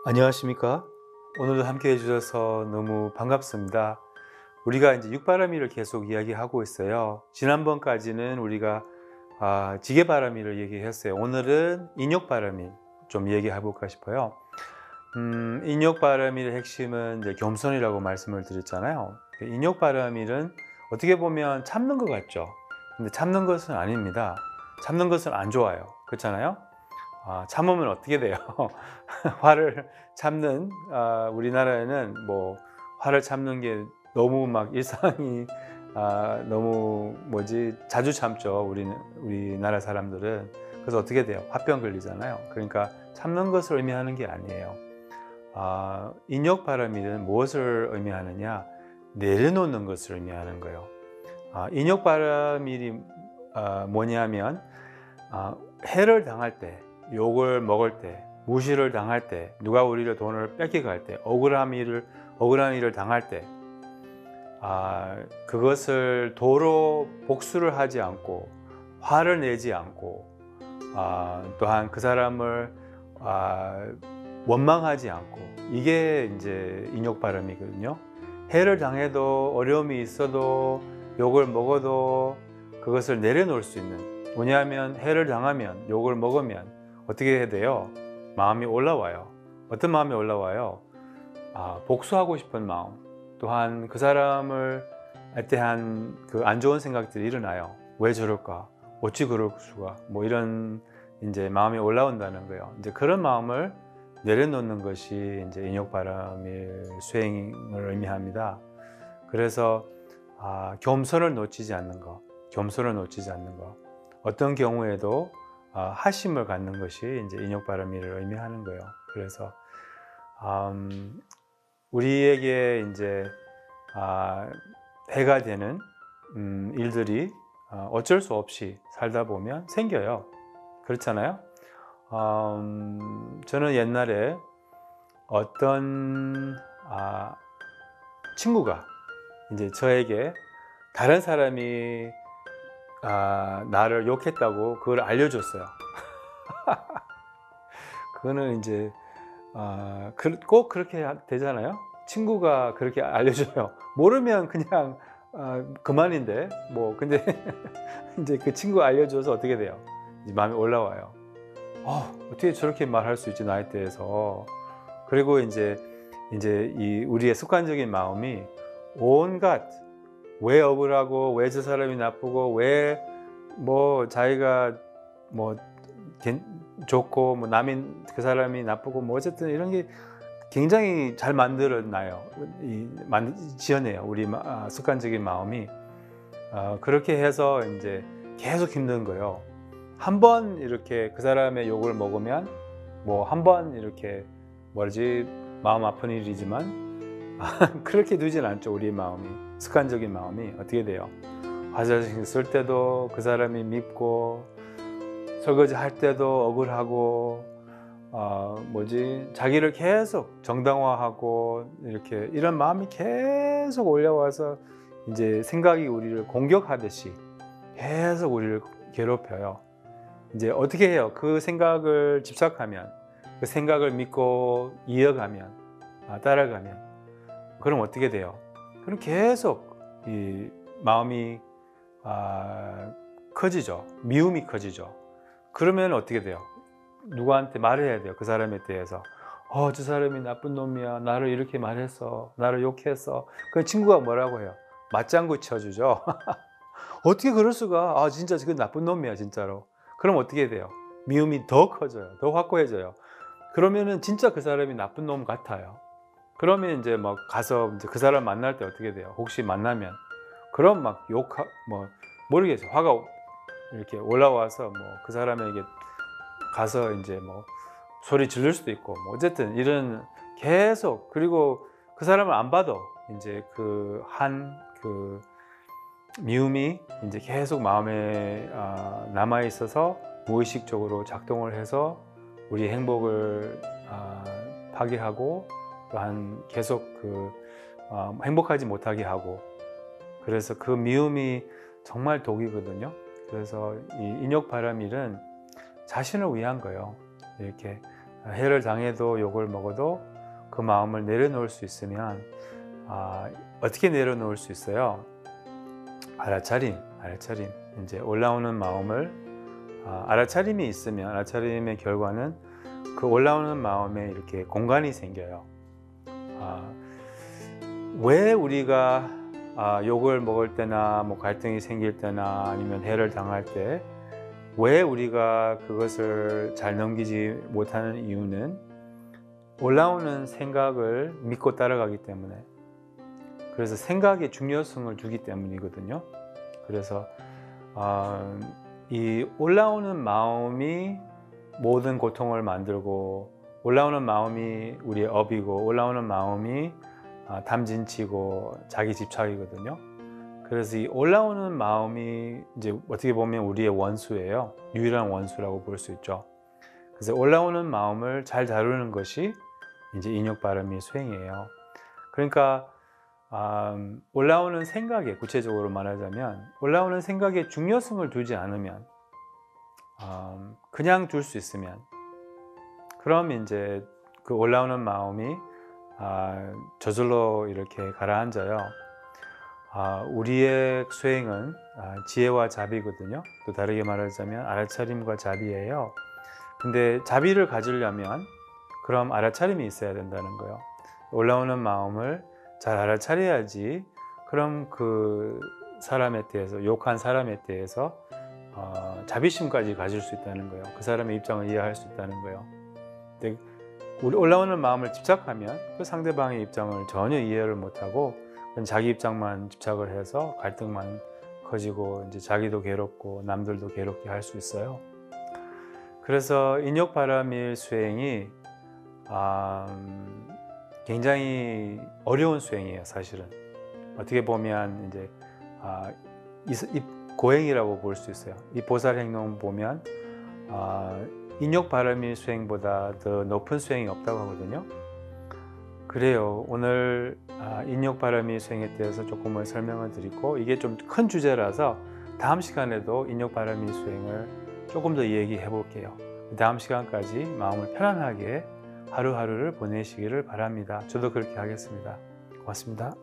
안녕하십니까? 오늘도 함께 해주셔서 너무 반갑습니다. 우리가 이제 육바라밀을 계속 이야기하고 있어요. 지난번까지는 우리가 지게바라밀을 얘기했어요. 오늘은 인욕바라밀 좀 얘기해 볼까 싶어요. 인욕바라밀의 핵심은 이제 겸손이라고 말씀을 드렸잖아요. 인욕바라밀은 어떻게 보면 참는 것 같죠? 근데 참는 것은 아닙니다. 참는 것은 안 좋아요. 그렇잖아요? 참으면 어떻게 돼요? 화를 참는, 우리나라에는 뭐 화를 참는 게 너무 막 일상이 너무 자주 참죠. 우리나라 사람들은. 그래서 어떻게 돼요? 화병 걸리잖아요. 그러니까 참는 것을 의미하는 게 아니에요. 인욕바라밀은 무엇을 의미하느냐? 내려놓는 것을 의미하는 거예요. 인욕바라밀이 뭐냐면 해를 당할 때, 욕을 먹을 때, 무시를 당할 때, 누가 우리를 돈을 뺏기갈 때, 억울한 일을 당할 때, 그것을 도로 복수를 하지 않고 화를 내지 않고 또한 그 사람을 원망하지 않고, 이게 이제 인욕바람이거든요. 해를 당해도, 어려움이 있어도, 욕을 먹어도 그것을 내려놓을 수 있는, 뭐냐면 해를 당하면, 욕을 먹으면 어떻게 해야 돼요? 마음이 올라와요. 어떤 마음이 올라와요? 복수하고 싶은 마음, 또한 그 사람을 대한 그 안 좋은 생각들이 일어나요. 왜 저럴까? 어찌 그럴 수가? 뭐 이런 이제 마음이 올라온다는 거예요. 이제 그런 마음을 내려놓는 것이 이제 인욕바라밀 수행을 의미합니다. 그래서 겸손을 놓치지 않는 것, 겸손을 놓치지 않는 것. 어떤 경우에도 하심을 갖는 것이 이제 인욕바라밀을 의미하는 거예요. 그래서 우리에게 이제 해가 되는 일들이 어쩔 수 없이 살다 보면 생겨요. 그렇잖아요. 저는 옛날에 어떤 친구가 이제 저에게 다른 사람이 나를 욕했다고 그걸 알려줬어요. 그거는 이제 꼭 그렇게 되잖아요. 친구가 그렇게 알려줘요. 모르면 그냥 그만인데 뭐. 근데 이제 그 친구가 알려줘서 어떻게 돼요? 이제 마음이 올라와요. 어떻게 저렇게 말할 수 있지, 나에 대해서. 그리고 이제 이 우리의 습관적인 마음이 온갖, 왜 억울하고, 왜 저 사람이 나쁘고, 왜 뭐 자기가 뭐 좋고, 뭐 남이 그 사람이 나쁘고, 뭐 어쨌든 이런 게 굉장히 잘 만들어놔요. 지어내요. 우리 습관적인 마음이. 그렇게 해서 이제 계속 힘든 거예요. 한 번 이렇게 그 사람의 욕을 먹으면, 뭐 한 번 이렇게 마음 아픈 일이지만 그렇게 두진 않죠. 우리의 마음이, 습관적인 마음이 어떻게 돼요? 화장실 쓸 때도 그 사람이 밉고, 설거지 할 때도 억울하고, 자기를 계속 정당화하고, 이런 마음이 계속 올라와서 이제 생각이 우리를 공격하듯이 계속 우리를 괴롭혀요. 이제 어떻게 해요? 그 생각을 집착하면, 그 생각을 믿고 이어가면, 따라가면, 그럼 어떻게 돼요? 그럼 계속 이 마음이 커지죠. 미움이 커지죠. 그러면 어떻게 돼요? 누구한테 말을 해야 돼요. 그 사람에 대해서. 저 사람이 나쁜 놈이야. 나를 이렇게 말했어. 나를 욕했어. 그 친구가 뭐라고 해요? 맞장구 쳐주죠. 어떻게 그럴 수가? 진짜 그 나쁜 놈이야, 진짜로. 그럼 어떻게 돼요? 미움이 더 커져요. 더 확고해져요. 그러면은 진짜 그 사람이 나쁜 놈 같아요. 그러면 이제 막 가서 이제 그 사람 만날 때 어떻게 돼요? 혹시 만나면 그럼 막 모르겠어요. 화가 이렇게 올라와서 뭐 그 사람에게 가서 이제 뭐 소리 지를 수도 있고, 뭐 어쨌든 이런 계속, 그리고 그 사람을 안 봐도 이제 그 미움이 이제 계속 마음에 남아 있어서 무의식적으로 작동을 해서 우리 행복을 파괴하고, 또한 계속 행복하지 못하게 하고. 그래서 그 미움이 정말 독이거든요. 그래서 이 인욕바라밀은 자신을 위한 거예요. 이렇게 해를 당해도 욕을 먹어도 그 마음을 내려놓을 수 있으면 어떻게 내려놓을 수 있어요? 알아차림. 이제 올라오는 마음을 알아차림이 있으면 알아차림의 결과는 그 올라오는 마음에 이렇게 공간이 생겨요. 왜 우리가 욕을 먹을 때나 뭐 갈등이 생길 때나 아니면 해를 당할 때 왜 우리가 그것을 잘 넘기지 못하는 이유는 올라오는 생각을 믿고 따라가기 때문에, 그래서 생각에 중요성을 주기 때문이거든요. 그래서 이 올라오는 마음이 모든 고통을 만들고, 올라오는 마음이 우리의 업이고, 올라오는 마음이 탐진치고 자기 집착이거든요. 그래서 이 올라오는 마음이 이제 어떻게 보면 우리의 원수예요. 유일한 원수라고 볼 수 있죠. 그래서 올라오는 마음을 잘 다루는 것이 이제 인욕바라밀 수행이에요. 그러니까 올라오는 생각에, 구체적으로 말하자면 올라오는 생각에 중요성을 두지 않으면, 그냥 둘 수 있으면, 그럼 이제 그 올라오는 마음이 저절로 이렇게 가라앉아요. 우리의 수행은 지혜와 자비거든요. 또 다르게 말하자면 알아차림과 자비예요. 근데 자비를 가지려면 그럼 알아차림이 있어야 된다는 거예요. 올라오는 마음을 잘 알아차려야지 그럼 그 사람에 대해서, 욕한 사람에 대해서 자비심까지 가질 수 있다는 거예요. 그 사람의 입장을 이해할 수 있다는 거예요. 근데 우리 올라오는 마음을 집착하면 그 상대방의 입장을 전혀 이해를 못하고 자기 입장만 집착을 해서 갈등만 커지고 이제 자기도 괴롭고 남들도 괴롭게 할 수 있어요. 그래서 인욕바라밀 수행이 굉장히 어려운 수행이에요, 사실은. 어떻게 보면 이제 이 고행이라고 볼 수 있어요. 이 보살 행동 보면 인욕바라밀 수행보다 더 높은 수행이 없다고 하거든요. 그래요. 오늘 인욕바라밀 수행에 대해서 조금은 설명을 드리고, 이게 좀 큰 주제라서 다음 시간에도 인욕바라밀 수행을 조금 더 얘기해 볼게요. 다음 시간까지 마음을 편안하게 하루하루를 보내시기를 바랍니다. 저도 그렇게 하겠습니다. 고맙습니다.